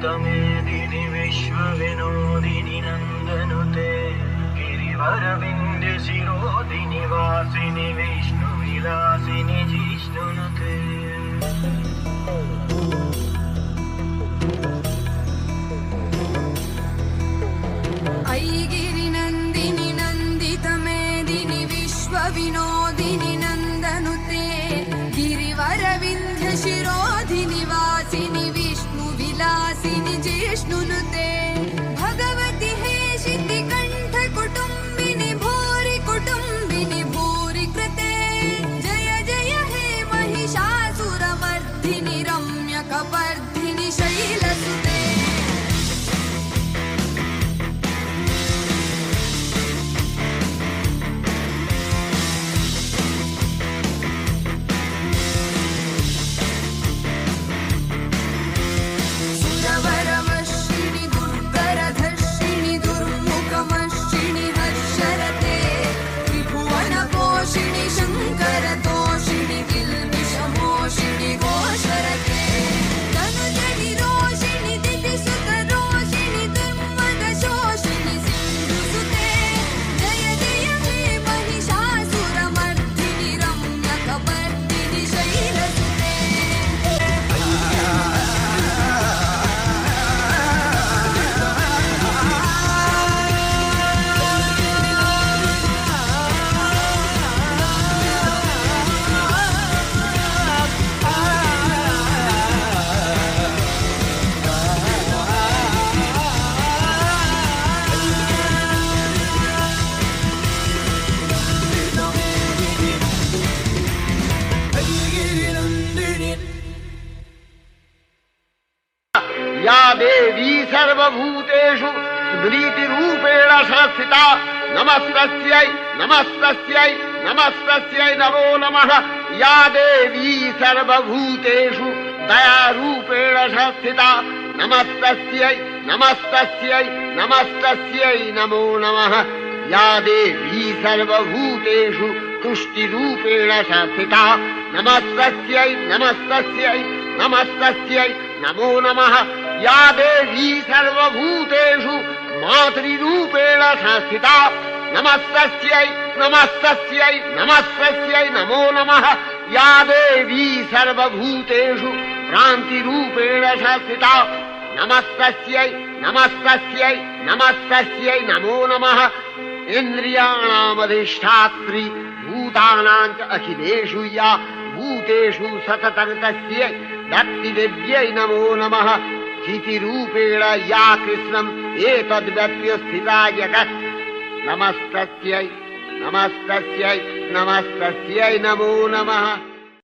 मेदिनि विश्वविनोदिनि नन्दनुते गिरिवरविन्द्य शिरोदिनि वासिनि विष्णुविलासिनि जिष्णुनुते ऐगिरिनन्दिनि नन्दितमेदिनि विश्वविनोदिनि नन्दनुते गिरिवरविन्ध्य शिरोधिनि वासिनि विष्णुविलासिनि जिष्णुनुते भगवति हेशिति कण्ठ कुटुम्बिनि भूरि कुटुम्बिनि भूरि कृते जय जय हे महिषासुरमर्दिनि रम्यकपर्दिनि शैलसुते या देवी सर्वभूतेषु स्मृतिरूपेण संस्थिता नमस्तस्यै नमस्तस्यै नमस्तस्यै नमो नमः। या देवी सर्वभूतेषु दयारूपेण संस्थिता नमस्तस्यै नमस्तस्यै नमस्तस्यै नमो नमः। या देवी सर्वभूतेषु तुष्टिरूपेण संस्थिता नमस्तस्यै नमस्तस्यै नमस्तस्यै नमो नमः। या देवी सर्वभूतेषु मातृरूपेण संस्थिता नमस्तस्यै नमस्तस्यै नमस्तस्यै नमो नमः। या देवी सर्वभूतेषु भ्रान्तिरूपेण संस्थिता नमस्तस्यै नमस्तस्यै नमस्तस्यै नमो नमः। इन्द्रियाणामधिष्ठात्री भूतानां च अखिलेषु या भूतेषु सततं तस्यै दत्तिदेव्यै नमो नमः। चितिरूपेण या कृष्णम् एतद्व्यप्य स्थिता जगत् नमस्तस्यै नमस्तस्यै नमस्तस्यै नमो नमः।